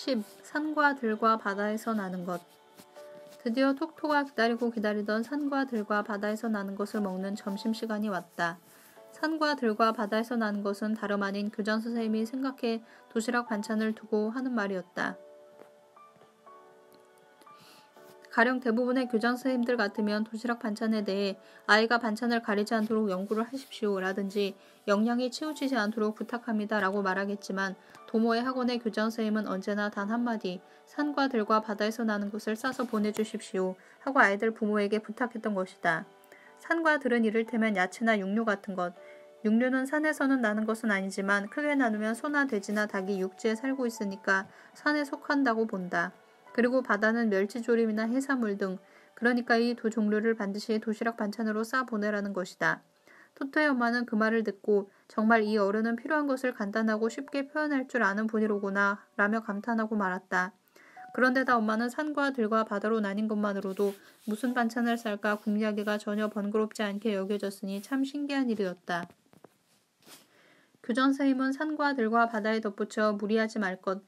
10. 산과 들과 바다에서 나는 것. 드디어 톡토가 기다리고 기다리던 산과 들과 바다에서 나는 것을 먹는 점심시간이 왔다. 산과 들과 바다에서 나는 것은 다름 아닌 교장 선생님이 생각해 도시락 반찬을 두고 하는 말이었다. 가령 대부분의 교장 선생님들 같으면 도시락 반찬에 대해 아이가 반찬을 가리지 않도록 연구를 하십시오 라든지 영양이 치우치지 않도록 부탁합니다 라고 말하겠지만 도모의 학원의 교장 선생님은 언제나 단 한마디 산과 들과 바다에서 나는 것을 싸서 보내주십시오 하고 아이들 부모에게 부탁했던 것이다. 산과 들은 이를테면 야채나 육류 같은 것. 육류는 산에서는 나는 것은 아니지만 크게 나누면 소나 돼지나 닭이 육지에 살고 있으니까 산에 속한다고 본다. 그리고 바다는 멸치조림이나 해산물 등 그러니까 이 두 종류를 반드시 도시락 반찬으로 싸 보내라는 것이다. 토토의 엄마는 그 말을 듣고 정말 이 어른은 필요한 것을 간단하고 쉽게 표현할 줄 아는 분이로구나 라며 감탄하고 말았다. 그런데다 엄마는 산과 들과 바다로 나뉜 것만으로도 무슨 반찬을 쌀까 궁리하기가 전혀 번거롭지 않게 여겨졌으니 참 신기한 일이었다. 교장 선생님은 산과 들과 바다에 덧붙여 무리하지 말 것,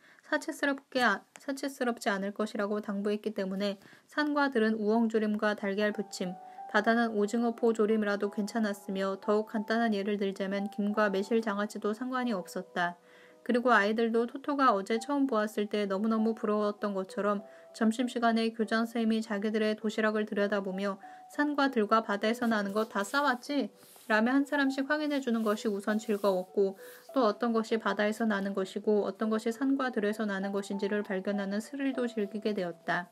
사치스럽지 않을 것이라고 당부했기 때문에 산과 들은 우엉조림과 달걀 부침, 바다는 오징어포 조림이라도 괜찮았으며 더욱 간단한 예를 들자면 김과 매실 장아찌도 상관이 없었다. 그리고 아이들도 토토가 어제 처음 보았을 때 너무너무 부러웠던 것처럼 점심시간에 교장 선생님이 자기들의 도시락을 들여다보며 산과 들과 바다에서 나는 거 다 싸왔지? 라며 한 사람씩 확인해주는 것이 우선 즐거웠고 또 어떤 것이 바다에서 나는 것이고 어떤 것이 산과 들에서 나는 것인지를 발견하는 스릴도 즐기게 되었다.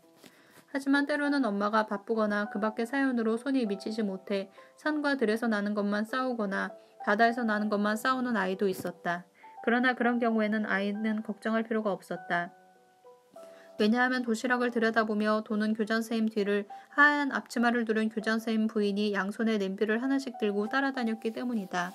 하지만 때로는 엄마가 바쁘거나 그 밖의 사연으로 손이 미치지 못해 산과 들에서 나는 것만 싸우거나 바다에서 나는 것만 싸우는 아이도 있었다. 그러나 그런 경우에는 아이는 걱정할 필요가 없었다. 왜냐하면 도시락을 들여다보며 도는 교장 선생님 뒤를 하얀 앞치마를 두른 교장 선생님 부인이 양손에 냄비를 하나씩 들고 따라다녔기 때문이다.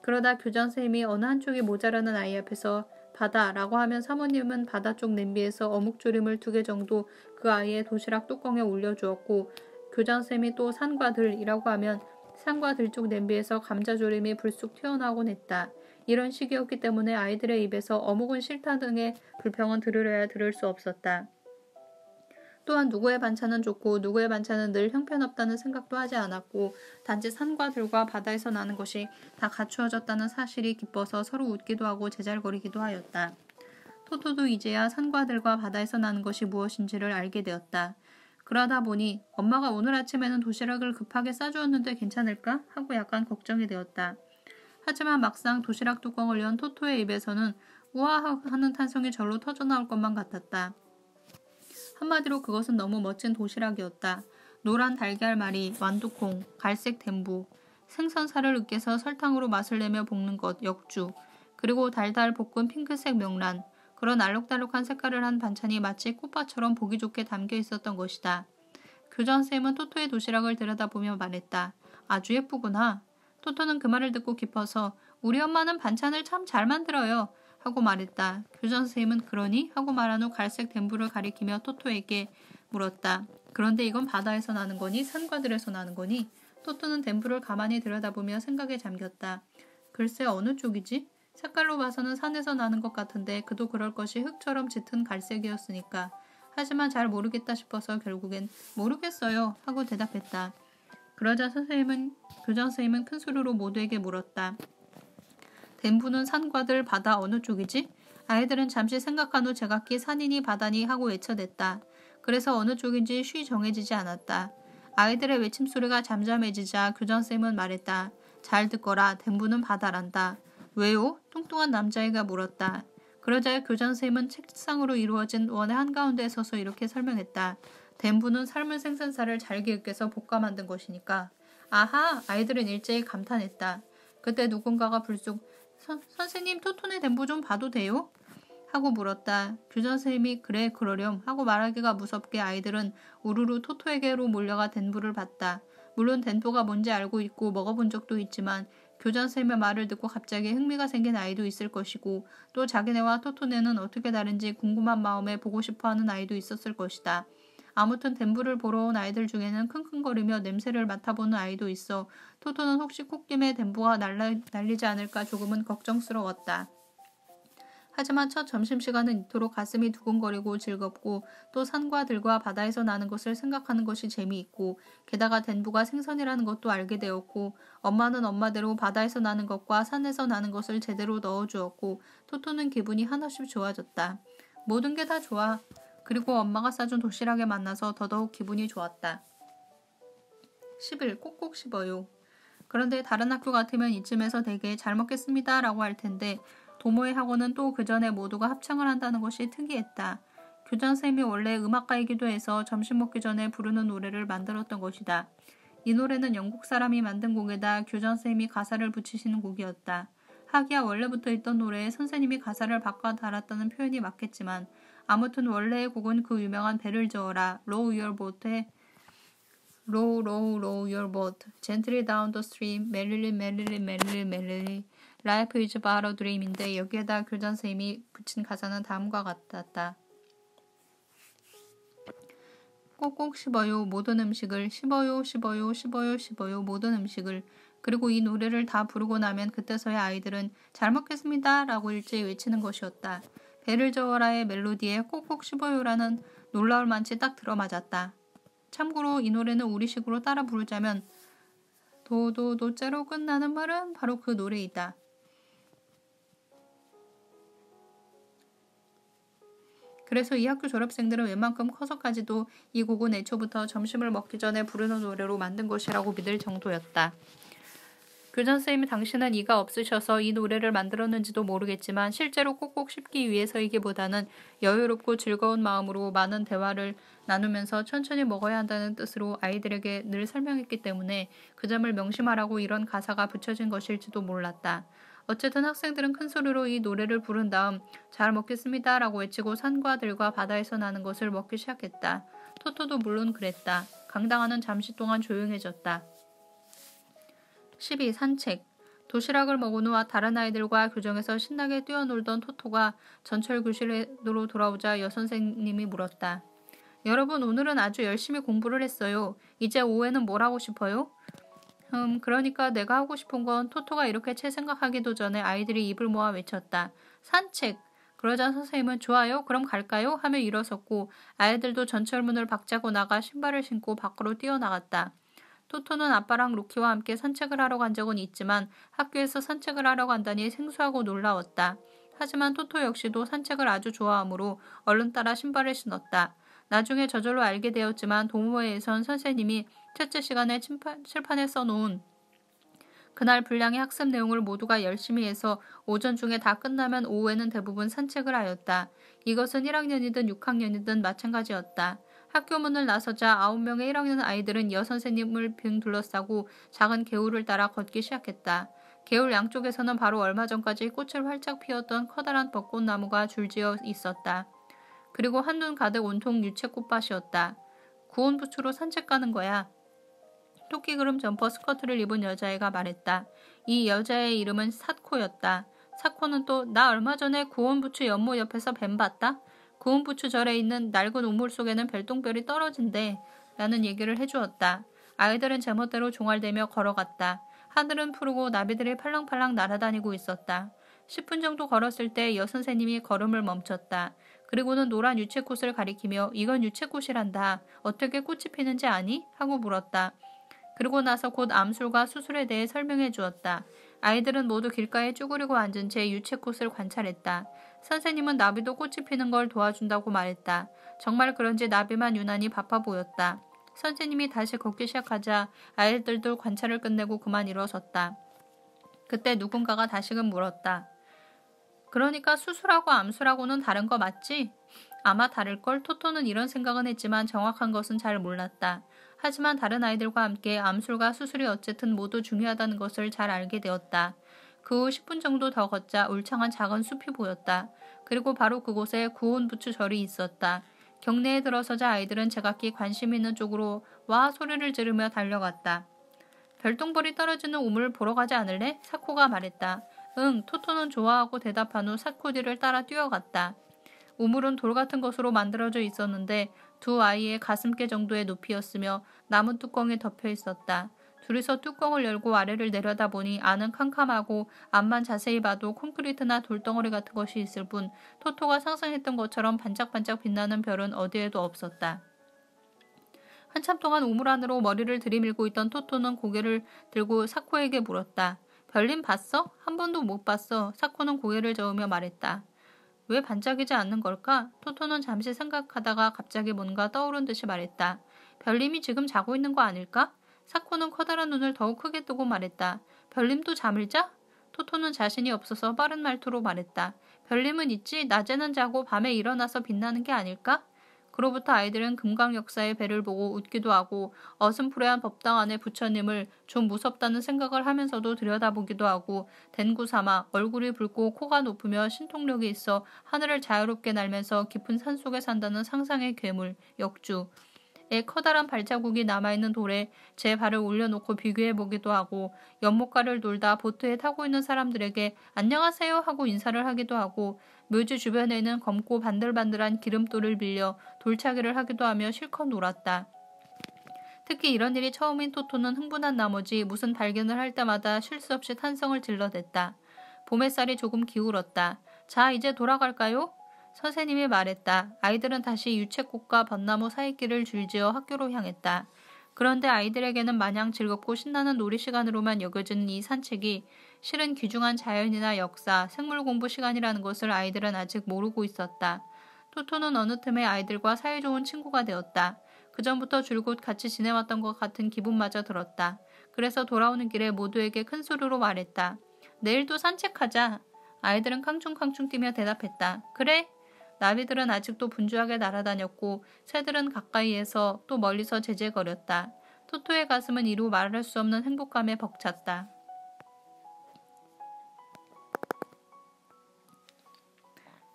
그러다 교장 선생님이 어느 한쪽이 모자라는 아이 앞에서 바다라고 하면 사모님은 바다 쪽 냄비에서 어묵조림을 2개 정도 그 아이의 도시락 뚜껑에 올려주었고 교장 선생님이 또 산과 들이라고 하면 산과 들 쪽 냄비에서 감자조림이 불쑥 튀어나오곤 했다. 이런 식이었기 때문에 아이들의 입에서 어묵은 싫다 등의 불평은 들으려야 들을 수 없었다. 또한 누구의 반찬은 좋고 누구의 반찬은 늘 형편없다는 생각도 하지 않았고 단지 산과 들과 바다에서 나는 것이 다 갖추어졌다는 사실이 기뻐서 서로 웃기도 하고 제잘거리기도 하였다. 토토도 이제야 산과 들과 바다에서 나는 것이 무엇인지를 알게 되었다. 그러다 보니 엄마가 오늘 아침에는 도시락을 급하게 싸주었는데 괜찮을까? 하고 약간 걱정이 되었다. 하지만 막상 도시락 뚜껑을 연 토토의 입에서는 우와 하는 탄성이 절로 터져나올 것만 같았다. 한마디로 그것은 너무 멋진 도시락이었다. 노란 달걀말이, 완두콩, 갈색 덴부, 생선살을 으깨서 설탕으로 맛을 내며 볶는 것, 역주, 그리고 달달 볶은 핑크색 명란, 그런 알록달록한 색깔을 한 반찬이 마치 꽃밭처럼 보기 좋게 담겨 있었던 것이다. 교장 선생님은 토토의 도시락을 들여다보며 말했다. 아주 예쁘구나. 토토는 그 말을 듣고 기뻐서 우리 엄마는 반찬을 참 잘 만들어요. 하고 말했다. 교장 선생님은 그러니? 하고 말한 후 갈색 덴부를 가리키며 토토에게 물었다. 그런데 이건 바다에서 나는 거니? 산과들에서 나는 거니? 토토는 덴부를 가만히 들여다보며 생각에 잠겼다. 글쎄 어느 쪽이지? 색깔로 봐서는 산에서 나는 것 같은데 그도 그럴 것이 흙처럼 짙은 갈색이었으니까. 하지만 잘 모르겠다 싶어서 결국엔 모르겠어요 하고 대답했다. 그러자 교장 선생님은 큰 소리로 모두에게 물었다. 덴부는 산과 들 바다 어느 쪽이지? 아이들은 잠시 생각한 후 제각기 산이니 바다니 하고 외쳐댔다. 그래서 어느 쪽인지 쉬 정해지지 않았다. 아이들의 외침소리가 잠잠해지자 교장 선생님은 말했다. 잘 듣거라. 덴부는 바다란다. 왜요? 뚱뚱한 남자애가 물었다. 그러자 교장 선생님은 책상으로 이루어진 원의 한가운데에 서서 이렇게 설명했다. 덴부는 삶은 생선살을 잘게 으깨서 볶아 만든 것이니까. 아하! 아이들은 일제히 감탄했다. 그때 누군가가 불쑥 선생님 토토네 덴부 좀 봐도 돼요? 하고 물었다. 교장 선생님이 그래 그러렴 하고 말하기가 무섭게 아이들은 우르르 토토에게로 몰려가 덴부를 봤다. 물론 덴부가 뭔지 알고 있고 먹어본 적도 있지만 교장 선생님의 말을 듣고 갑자기 흥미가 생긴 아이도 있을 것이고 또 자기네와 토토네는 어떻게 다른지 궁금한 마음에 보고 싶어하는 아이도 있었을 것이다. 아무튼 덴부를 보러 온 아이들 중에는 킁킁거리며 냄새를 맡아보는 아이도 있어 토토는 혹시 콧김에 덴부가 날리지 않을까 조금은 걱정스러웠다. 하지만 첫 점심시간은 이토록 가슴이 두근거리고 즐겁고 또 산과 들과 바다에서 나는 것을 생각하는 것이 재미있고 게다가 댄부가 생선이라는 것도 알게 되었고 엄마는 엄마대로 바다에서 나는 것과 산에서 나는 것을 제대로 넣어주었고 토토는 기분이 한없이 좋아졌다. 모든 게 다 좋아. 그리고 엄마가 싸준 도시락에 만나서 더더욱 기분이 좋았다. 10일 꼭꼭 씹어요. 그런데 다른 학교 같으면 이쯤에서 되게 잘 먹겠습니다 라고 할 텐데 도모의 학원은 또 그 전에 모두가 합창을 한다는 것이 특이했다. 교장선생님이 원래 음악가이기도 해서 점심 먹기 전에 부르는 노래를 만들었던 것이다. 이 노래는 영국 사람이 만든 곡에다 교장선생님이 가사를 붙이시는 곡이었다. 하기야 원래부터 있던 노래에 선생님이 가사를 바꿔 달았다는 표현이 맞겠지만 아무튼 원래의 곡은 그 유명한 배를 저어라 row your boat의 row row row your boat gently down the stream merrily merrily merrily merrily Life is but a dream인데 여기에다 교장 선생님이 붙인 가사는 다음과 같았다. 꼭꼭 씹어요 모든 음식을 씹어요 씹어요 씹어요 씹어요 모든 음식을. 그리고 이 노래를 다 부르고 나면 그때서야 아이들은 잘 먹겠습니다 라고 일제히 외치는 것이었다. 배를 저어라의 멜로디에 꼭꼭 씹어요라는 놀라울 만치 딱 들어맞았다. 참고로 이 노래는 우리식으로 따라 부르자면 도도도째로 끝나는 말은 바로 그 노래이다. 그래서 이 학교 졸업생들은 웬만큼 커서까지도 이 곡은 애초부터 점심을 먹기 전에 부르는 노래로 만든 것이라고 믿을 정도였다. 교장선생님이 당신은 이가 없으셔서 이 노래를 만들었는지도 모르겠지만 실제로 꼭꼭 씹기 위해서이기보다는 여유롭고 즐거운 마음으로 많은 대화를 나누면서 천천히 먹어야 한다는 뜻으로 아이들에게 늘 설명했기 때문에 그 점을 명심하라고 이런 가사가 붙여진 것일지도 몰랐다. 어쨌든 학생들은 큰 소리로 이 노래를 부른 다음 잘 먹겠습니다 라고 외치고 산과 들과 바다에서 나는 것을 먹기 시작했다. 토토도 물론 그랬다. 강당안은 잠시 동안 조용해졌다. 12. 산책. 도시락을 먹은 후 다른 아이들과 교정에서 신나게 뛰어놀던 토토가 전철 교실로 돌아오자 여선생님이 물었다. 여러분 오늘은 아주 열심히 공부를 했어요. 이제 오후에는 뭘 하고 싶어요? 그러니까 내가 하고 싶은 건 토토가 이렇게 채 생각하기도 전에 아이들이 입을 모아 외쳤다. 산책! 그러자 선생님은 좋아요? 그럼 갈까요? 하며 일어섰고 아이들도 전철문을 박차고 나가 신발을 신고 밖으로 뛰어나갔다. 토토는 아빠랑 루키와 함께 산책을 하러 간 적은 있지만 학교에서 산책을 하러 간다니 생소하고 놀라웠다. 하지만 토토 역시도 산책을 아주 좋아하므로 얼른 따라 신발을 신었다. 나중에 저절로 알게 되었지만 동호회에선 선생님이 첫째 시간에 칠판에 써놓은 그날 분량의 학습 내용을 모두가 열심히 해서 오전 중에 다 끝나면 오후에는 대부분 산책을 하였다. 이것은 1학년이든 6학년이든 마찬가지였다. 학교 문을 나서자 9명의 1학년 아이들은 여선생님을 빙 둘러싸고 작은 개울을 따라 걷기 시작했다. 개울 양쪽에서는 바로 얼마 전까지 꽃을 활짝 피웠던 커다란 벚꽃나무가 줄지어 있었다. 그리고 한눈 가득 온통 유채꽃밭이었다. 구온부츠로 산책 가는 거야. 토끼그름 점퍼 스커트를 입은 여자애가 말했다. 이 여자의 이름은 사코였다. 사코는 또 나 얼마 전에 구온부츠 연못 옆에서 뱀 봤다. 구온부츠 절에 있는 낡은 우물 속에는 별똥별이 떨어진대 라는 얘기를 해주었다. 아이들은 제멋대로 종알대며 걸어갔다. 하늘은 푸르고 나비들이 팔랑팔랑 날아다니고 있었다. 10분 정도 걸었을 때 여선생님이 걸음을 멈췄다. 그리고는 노란 유채꽃을 가리키며 이건 유채꽃이란다. 어떻게 꽃이 피는지 아니? 하고 물었다. 그러고 나서 곧 암술과 수술에 대해 설명해 주었다. 아이들은 모두 길가에 쭈그리고 앉은 채 유채꽃을 관찰했다. 선생님은 나비도 꽃이 피는 걸 도와준다고 말했다. 정말 그런지 나비만 유난히 바빠 보였다. 선생님이 다시 걷기 시작하자 아이들도 관찰을 끝내고 그만 일어섰다. 그때 누군가가 다시금 물었다. 그러니까 수술하고 암술하고는 다른 거 맞지? 아마 다를걸. 토토는 이런 생각은 했지만 정확한 것은 잘 몰랐다. 하지만 다른 아이들과 함께 암술과 수술이 어쨌든 모두 중요하다는 것을 잘 알게 되었다. 그 후 10분 정도 더 걷자 울창한 작은 숲이 보였다. 그리고 바로 그곳에 구온부츠 절이 있었다. 경내에 들어서자 아이들은 제각기 관심 있는 쪽으로 와 소리를 지르며 달려갔다. 별똥별이 떨어지는 우물을 보러 가지 않을래? 사코가 말했다. 응, 토토는 좋아하고 대답한 후 사코 뒤를 따라 뛰어갔다. 우물은 돌 같은 것으로 만들어져 있었는데 두 아이의 가슴께 정도의 높이였으며 나무 뚜껑에 덮여 있었다. 둘이서 뚜껑을 열고 아래를 내려다보니 안은 캄캄하고 앞만 자세히 봐도 콘크리트나 돌덩어리 같은 것이 있을 뿐 토토가 상상했던 것처럼 반짝반짝 빛나는 별은 어디에도 없었다. 한참 동안 우물 안으로 머리를 들이밀고 있던 토토는 고개를 들고 사코에게 물었다. 별님 봤어? 한 번도 못 봤어. 사코는 고개를 저으며 말했다. 왜 반짝이지 않는 걸까? 토토는 잠시 생각하다가 갑자기 뭔가 떠오른 듯이 말했다. 별님이 지금 자고 있는 거 아닐까? 사코는 커다란 눈을 더욱 크게 뜨고 말했다. 별님도 잠을 자? 토토는 자신이 없어서 빠른 말투로 말했다. 별님은 있지. 낮에는 자고 밤에 일어나서 빛나는 게 아닐까? 그로부터 아이들은 금강 역사의 배를 보고 웃기도 하고 어슴푸레한 법당 안의 부처님을 좀 무섭다는 생각을 하면서도 들여다보기도 하고 댕구 삼아 얼굴이 붉고 코가 높으며 신통력이 있어 하늘을 자유롭게 날면서 깊은 산속에 산다는 상상의 괴물, 역주. 커다란 발자국이 남아있는 돌에 제 발을 올려놓고 비교해보기도 하고 연못가를 돌다 보트에 타고 있는 사람들에게 안녕하세요 하고 인사를 하기도 하고 묘지 주변에는 검고 반들반들한 기름돌을 빌려 돌차기를 하기도 하며 실컷 놀았다. 특히 이런 일이 처음인 토토는 흥분한 나머지 무슨 발견을 할 때마다 쉴 수 없이 탄성을 질러댔다. 봄 햇살이 조금 기울었다. 자, 이제 돌아갈까요? 선생님이 말했다. 아이들은 다시 유채꽃과 벚나무 사이길을 줄지어 학교로 향했다. 그런데 아이들에게는 마냥 즐겁고 신나는 놀이 시간으로만 여겨지는 이 산책이 실은 귀중한 자연이나 역사, 생물 공부 시간이라는 것을 아이들은 아직 모르고 있었다. 토토는 어느 틈에 아이들과 사이좋은 친구가 되었다. 그전부터 줄곧 같이 지내왔던 것 같은 기분마저 들었다. 그래서 돌아오는 길에 모두에게 큰 소리로 말했다. 내일도 산책하자. 아이들은 캉충캉충 뛰며 대답했다. 그래? 나비들은 아직도 분주하게 날아다녔고 새들은 가까이에서 또 멀리서 제재거렸다. 토토의 가슴은 이루 말할 수 없는 행복감에 벅찼다.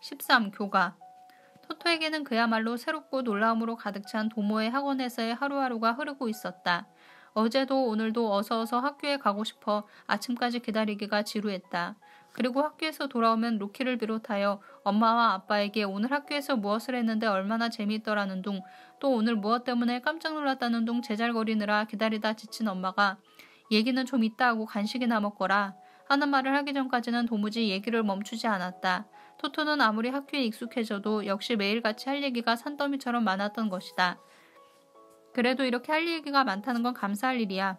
13. 교가 토토에게는 그야말로 새롭고 놀라움으로 가득 찬 도모의 학원에서의 하루하루가 흐르고 있었다. 어제도 오늘도 어서 학교에 가고 싶어 아침까지 기다리기가 지루했다. 그리고 학교에서 돌아오면 로키를 비롯하여 엄마와 아빠에게 오늘 학교에서 무엇을 했는데 얼마나 재미있더라는 둥, 또 오늘 무엇 때문에 깜짝 놀랐다는 둥 제잘거리느라 기다리다 지친 엄마가 얘기는 좀 이따 하고 간식이나 먹거라 하는 말을 하기 전까지는 도무지 얘기를 멈추지 않았다. 토토는 아무리 학교에 익숙해져도 역시 매일같이 할 얘기가 산더미처럼 많았던 것이다. 그래도 이렇게 할 얘기가 많다는 건 감사할 일이야.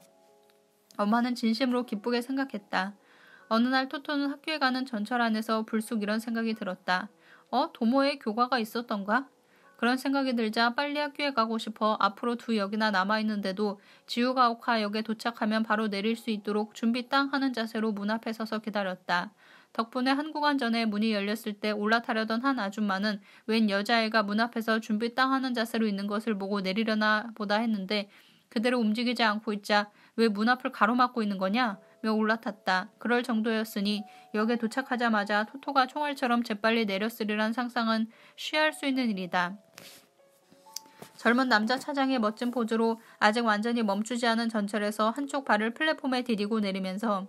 엄마는 진심으로 기쁘게 생각했다. 어느 날 토토는 학교에 가는 전철 안에서 불쑥 이런 생각이 들었다. 도모에 교과가 있었던가? 그런 생각이 들자 빨리 학교에 가고 싶어 앞으로 2역이나 남아있는데도 지우가오카역에 도착하면 바로 내릴 수 있도록 준비 땅 하는 자세로 문 앞에 서서 기다렸다. 덕분에 한 구간 전에 문이 열렸을 때 올라타려던 한 아줌마는 웬 여자애가 문 앞에서 준비 땅 하는 자세로 있는 것을 보고 내리려나 보다 했는데 그대로 움직이지 않고 있자 왜 문 앞을 가로막고 있는 거냐? 며 올라탔다. 그럴 정도였으니 역에 도착하자마자 토토가 총알처럼 재빨리 내렸으리란 상상은 쉬할 수 있는 일이다. 젊은 남자 차장의 멋진 포즈로 아직 완전히 멈추지 않은 전철에서 한쪽 발을 플랫폼에 디디고 내리면서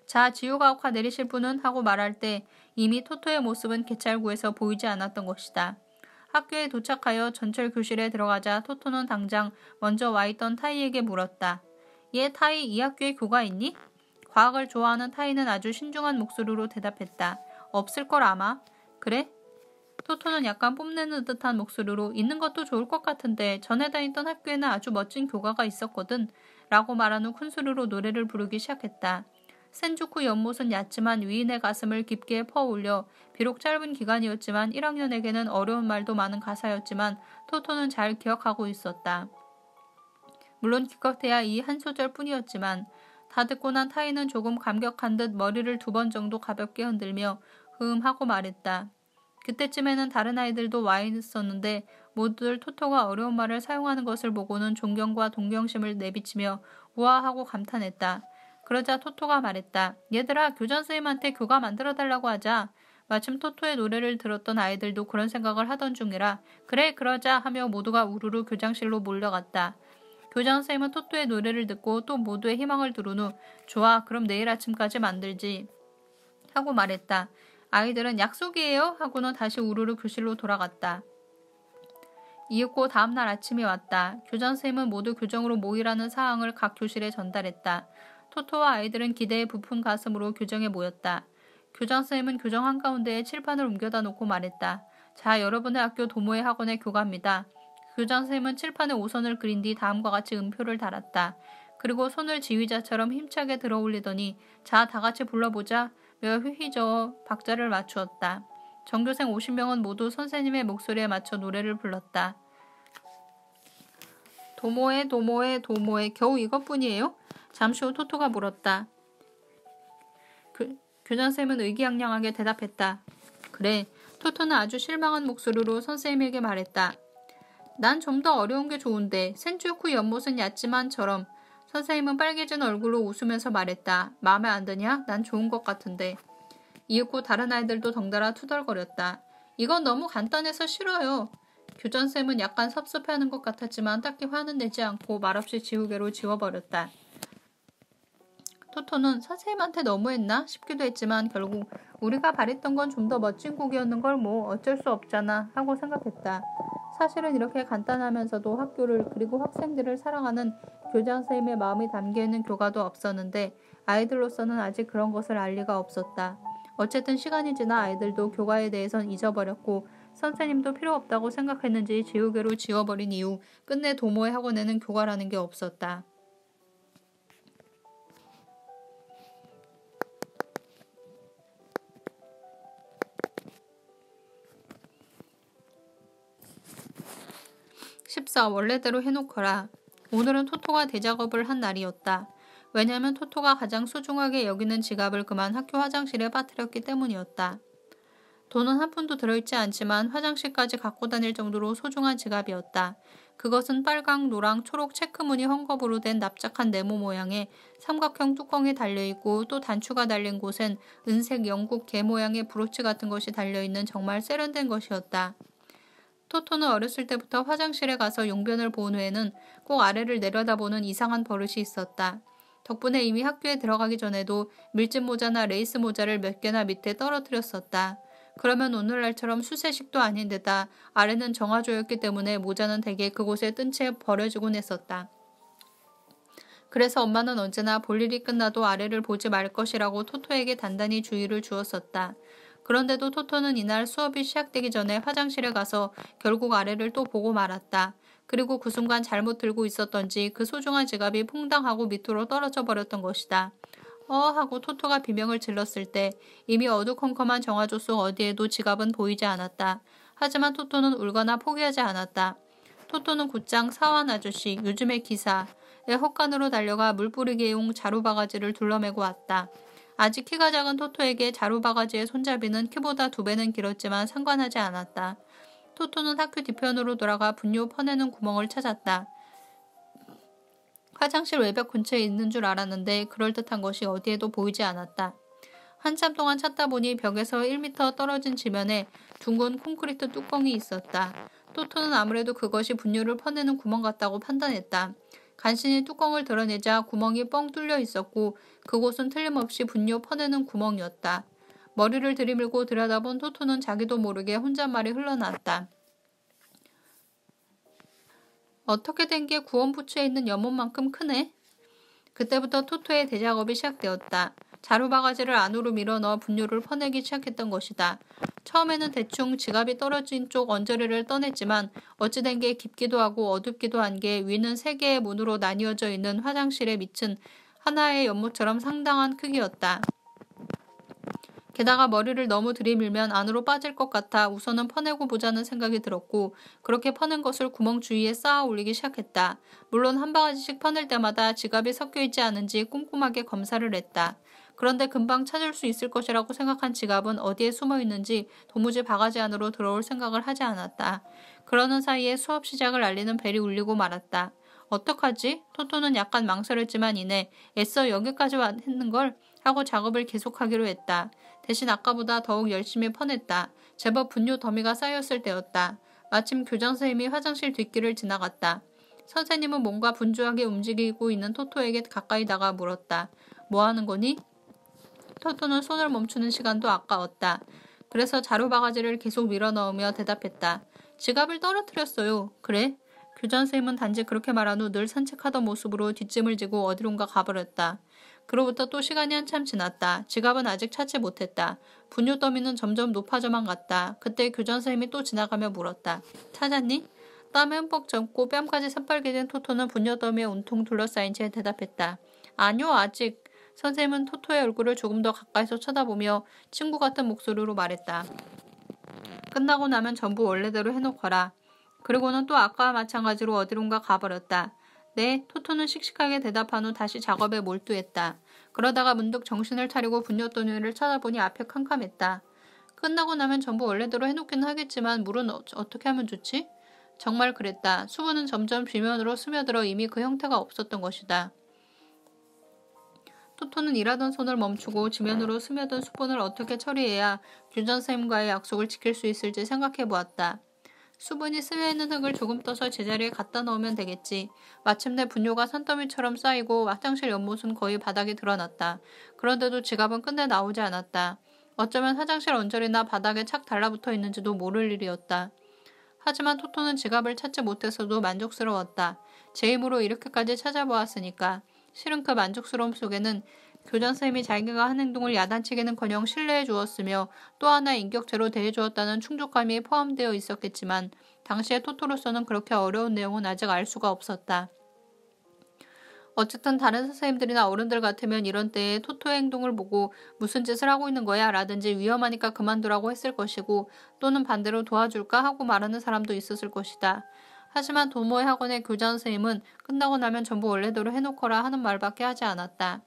자, 지우가오카 내리실 분은? 하고 말할 때 이미 토토의 모습은 개찰구에서 보이지 않았던 것이다. 학교에 도착하여 전철 교실에 들어가자 토토는 당장 먼저 와있던 타이에게 물었다. 얘 타이, 이 학교에 교가 있니? 과학을 좋아하는 타이는 아주 신중한 목소리로 대답했다. 없을 걸 아마. 그래? 토토는 약간 뽐내는 듯한 목소리로 있는 것도 좋을 것 같은데 전에 다니던 학교에는 아주 멋진 교가가 있었거든. 라고 말한 후 큰 소리로 노래를 부르기 시작했다. 센주쿠 연못은 얕지만 위인의 가슴을 깊게 퍼올려 비록 짧은 기간이었지만 1학년에게는 어려운 말도 많은 가사였지만 토토는 잘 기억하고 있었다. 물론 기껏해야 이 한 소절뿐이었지만 다 듣고 난 타이는 조금 감격한 듯 머리를 2번 정도 가볍게 흔들며 하고 말했다. 그때쯤에는 다른 아이들도 와 있었는데 모두들 토토가 어려운 말을 사용하는 것을 보고는 존경과 동경심을 내비치며 우아하고 감탄했다. 그러자 토토가 말했다. 얘들아, 교장선생님한테 교가 만들어달라고 하자. 마침 토토의 노래를 들었던 아이들도 그런 생각을 하던 중이라 그래 그러자 하며 모두가 우르르 교장실로 몰려갔다. 교장선생님은 토토의 노래를 듣고 또 모두의 희망을 들은 후 좋아, 그럼 내일 아침까지 만들지 하고 말했다. 아이들은 약속이에요? 하고는 다시 우르르 교실로 돌아갔다. 이윽고 다음날 아침이 왔다. 교장선생님은 모두 교정으로 모이라는 사항을 각 교실에 전달했다. 토토와 아이들은 기대에 부푼 가슴으로 교정에 모였다. 교장선생님은 교정 한가운데에 칠판을 옮겨다 놓고 말했다. 자, 여러분의 학교 도모의 학원의 교과입니다. 교장선생님은 칠판에 5선을 그린 뒤 다음과 같이 음표를 달았다. 그리고 손을 지휘자처럼 힘차게 들어올리더니 자, 다같이 불러보자 며 휘휘저어 박자를 맞추었다. 전교생 50명은 모두 선생님의 목소리에 맞춰 노래를 불렀다. 도모에 도모에 도모에 겨우 이것뿐이에요? 잠시 후 토토가 물었다. 교장선생님은 의기양양하게 대답했다. 그래. 토토는 아주 실망한 목소리로 선생님에게 말했다. 난 좀 더 어려운 게 좋은데 센주쿠 연못은 얕지만처럼. 선생님은 빨개진 얼굴로 웃으면서 말했다. 마음에 안 드냐? 난 좋은 것 같은데. 이윽고 다른 아이들도 덩달아 투덜거렸다. 이건 너무 간단해서 싫어요. 교장선생님은 약간 섭섭해하는 것 같았지만 딱히 화는 내지 않고 말없이 지우개로 지워버렸다. 토토는 선생님한테 너무했나 싶기도 했지만 결국 우리가 바랬던 건 좀 더 멋진 곡이었는 걸 뭐 어쩔 수 없잖아 하고 생각했다. 사실은 이렇게 간단하면서도 학교를 그리고 학생들을 사랑하는 교장선생님의 마음이 담겨있는 교과도 없었는데 아이들로서는 아직 그런 것을 알 리가 없었다. 어쨌든 시간이 지나 아이들도 교과에 대해선 잊어버렸고 선생님도 필요 없다고 생각했는지 지우개로 지워버린 이후 끝내 도모의 학원에는 교과라는 게 없었다. 원래대로 해놓거라. 오늘은 토토가 대작업을 한 날이었다. 왜냐하면 토토가 가장 소중하게 여기는 지갑을 그만 학교 화장실에 빠뜨렸기 때문이었다. 돈은 한 푼도 들어있지 않지만 화장실까지 갖고 다닐 정도로 소중한 지갑이었다. 그것은 빨강, 노랑, 초록 체크무늬 헝겊으로 된 납작한 네모 모양의 삼각형 뚜껑이 달려있고 또 단추가 달린 곳엔 은색 영국 개 모양의 브로치 같은 것이 달려있는 정말 세련된 것이었다. 토토는 어렸을 때부터 화장실에 가서 용변을 본 후에는 꼭 아래를 내려다보는 이상한 버릇이 있었다. 덕분에 이미 학교에 들어가기 전에도 밀짚 모자나 레이스 모자를 몇 개나 밑에 떨어뜨렸었다. 그러면 오늘날처럼 수세식도 아닌데다 아래는 정화조였기 때문에 모자는 대개 그곳에 뜬 채 버려지곤 했었다. 그래서 엄마는 언제나 볼 일이 끝나도 아래를 보지 말 것이라고 토토에게 단단히 주의를 주었었다. 그런데도 토토는 이날 수업이 시작되기 전에 화장실에 가서 결국 아래를 또 보고 말았다. 그리고 그 순간 잘못 들고 있었던지 그 소중한 지갑이 퐁당하고 밑으로 떨어져 버렸던 것이다. 하고 토토가 비명을 질렀을 때 이미 어두컴컴한 정화조 속 어디에도 지갑은 보이지 않았다. 하지만 토토는 울거나 포기하지 않았다. 토토는 곧장 사원 아저씨, 요즘의 기사의 헛간으로 달려가 물 뿌리기용 자루바가지를 둘러매고 왔다. 아직 키가 작은 토토에게 자루바가지의 손잡이는 키보다 2배는 길었지만 상관하지 않았다. 토토는 학교 뒤편으로 돌아가 분뇨 퍼내는 구멍을 찾았다. 화장실 외벽 근처에 있는 줄 알았는데 그럴듯한 것이 어디에도 보이지 않았다. 한참 동안 찾다 보니 벽에서 1m 떨어진 지면에 둥근 콘크리트 뚜껑이 있었다. 토토는 아무래도 그것이 분뇨를 퍼내는 구멍 같다고 판단했다. 간신히 뚜껑을 드러내자 구멍이 뻥 뚫려 있었고 그곳은 틀림없이 분뇨 퍼내는 구멍이었다. 머리를 들이밀고 들여다본 토토는 자기도 모르게 혼잣말이 흘러나왔다. 어떻게 된 게 구원부츠에 있는 연못만큼 크네? 그때부터 토토의 대작업이 시작되었다. 자루바가지를 안으로 밀어넣어 분뇨를 퍼내기 시작했던 것이다. 처음에는 대충 지갑이 떨어진 쪽 언저리를 떠냈지만 어찌된 게 깊기도 하고 어둡기도 한 게 위는 3개의 문으로 나뉘어져 있는 화장실의 밑은 하나의 연못처럼 상당한 크기였다. 게다가 머리를 너무 들이밀면 안으로 빠질 것 같아 우선은 퍼내고 보자는 생각이 들었고 그렇게 퍼낸 것을 구멍 주위에 쌓아 올리기 시작했다. 물론 한 바가지씩 퍼낼 때마다 지갑이 섞여있지 않은지 꼼꼼하게 검사를 했다. 그런데 금방 찾을 수 있을 것이라고 생각한 지갑은 어디에 숨어 있는지 도무지 바가지 안으로 들어올 생각을 하지 않았다. 그러는 사이에 수업 시작을 알리는 벨이 울리고 말았다. 어떡하지? 토토는 약간 망설였지만 이내 애써 여기까지 했는걸? 하고 작업을 계속하기로 했다. 대신 아까보다 더욱 열심히 퍼냈다. 제법 분뇨 더미가 쌓였을 때였다. 마침 교장선생님이 화장실 뒷길을 지나갔다. 선생님은 뭔가 분주하게 움직이고 있는 토토에게 가까이 다가 물었다. 뭐 하는 거니? 토토는 손을 멈추는 시간도 아까웠다. 그래서 자루바가지를 계속 밀어넣으며 대답했다. 지갑을 떨어뜨렸어요. 그래? 교장선생님은 단지 그렇게 말한 후 늘 산책하던 모습으로 뒷짐을 지고 어디론가 가버렸다. 그로부터 또 시간이 한참 지났다. 지갑은 아직 찾지 못했다. 분뇨 더미는 점점 높아져만 갔다. 그때 교장선생님이 또 지나가며 물었다. 찾았니? 땀에 흠뻑 젖고 뺨까지 새빨개진 토토는 분뇨 더미에 온통 둘러싸인 채 대답했다. 아니요, 아직. 선생님은 토토의 얼굴을 조금 더 가까이서 쳐다보며 친구 같은 목소리로 말했다. 끝나고 나면 전부 원래대로 해놓거라. 그리고는 또 아까와 마찬가지로 어디론가 가버렸다. 네, 토토는 씩씩하게 대답한 후 다시 작업에 몰두했다. 그러다가 문득 정신을 차리고 분뇨 더미를 쳐다보니 앞이 캄캄했다. 끝나고 나면 전부 원래대로 해놓기는 하겠지만 물은 어떻게 하면 좋지? 정말 그랬다. 수분은 점점 비면으로 스며들어 이미 그 형태가 없었던 것이다. 토토는 일하던 손을 멈추고 지면으로 스며든 수분을 어떻게 처리해야 교장선생님과의 약속을 지킬 수 있을지 생각해 보았다. 수분이 스며있는 흙을 조금 떠서 제자리에 갖다 넣으면 되겠지. 마침내 분뇨가 산더미처럼 쌓이고 화장실 연못은 거의 바닥에 드러났다. 그런데도 지갑은 끝내 나오지 않았다. 어쩌면 화장실 언저리나 바닥에 착 달라붙어 있는지도 모를 일이었다. 하지만 토토는 지갑을 찾지 못해서도 만족스러웠다. 제 힘으로 이렇게까지 찾아보았으니까. 실은 그 만족스러움 속에는 교장선생님이 자기가 한 행동을 야단치기는커녕 신뢰해 주었으며 또 하나의 인격체로 대해주었다는 충족감이 포함되어 있었겠지만 당시의 토토로서는 그렇게 어려운 내용은 아직 알 수가 없었다. 어쨌든 다른 선생님들이나 어른들 같으면 이런 때에 토토의 행동을 보고 무슨 짓을 하고 있는 거야 라든지 위험하니까 그만두라고 했을 것이고 또는 반대로 도와줄까 하고 말하는 사람도 있었을 것이다. 하지만 도모의 학원의 교장 선생님은 끝나고 나면 전부 원래대로 해놓거라 하는 말밖에 하지 않았다.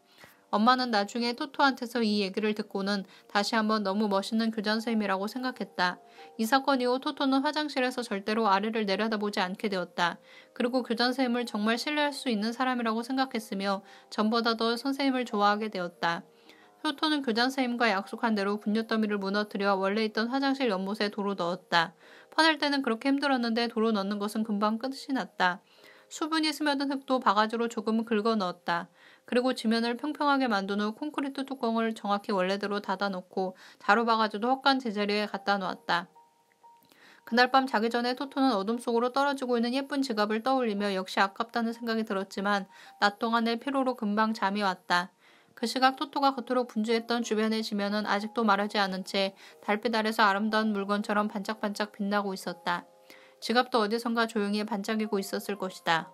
엄마는 나중에 토토한테서 이 얘기를 듣고는 다시 한번 너무 멋있는 교장 선생님이라고 생각했다. 이 사건 이후 토토는 화장실에서 절대로 아래를 내려다보지 않게 되었다. 그리고 교장 선생님을 정말 신뢰할 수 있는 사람이라고 생각했으며 전보다 더 선생님을 좋아하게 되었다. 토토는 교장 선생님과 약속한 대로 분뇨 더미를 무너뜨려 원래 있던 화장실 연못에 도로 넣었다. 퍼낼 때는 그렇게 힘들었는데 도로 넣는 것은 금방 끝이 났다. 수분이 스며든 흙도 바가지로 조금 긁어 넣었다. 그리고 지면을 평평하게 만든 후 콘크리트 뚜껑을 정확히 원래대로 닫아놓고 자루바가지도 헛간 제자리에 갖다 놓았다. 그날 밤 자기 전에 토토는 어둠 속으로 떨어지고 있는 예쁜 지갑을 떠올리며 역시 아깝다는 생각이 들었지만 낮 동안의 피로로 금방 잠이 왔다. 그 시각 토토가 그토록 분주했던 주변의 지면은 아직도 마르지 않은 채 달빛 아래서 아름다운 물건처럼 반짝반짝 빛나고 있었다. 지갑도 어디선가 조용히 반짝이고 있었을 것이다.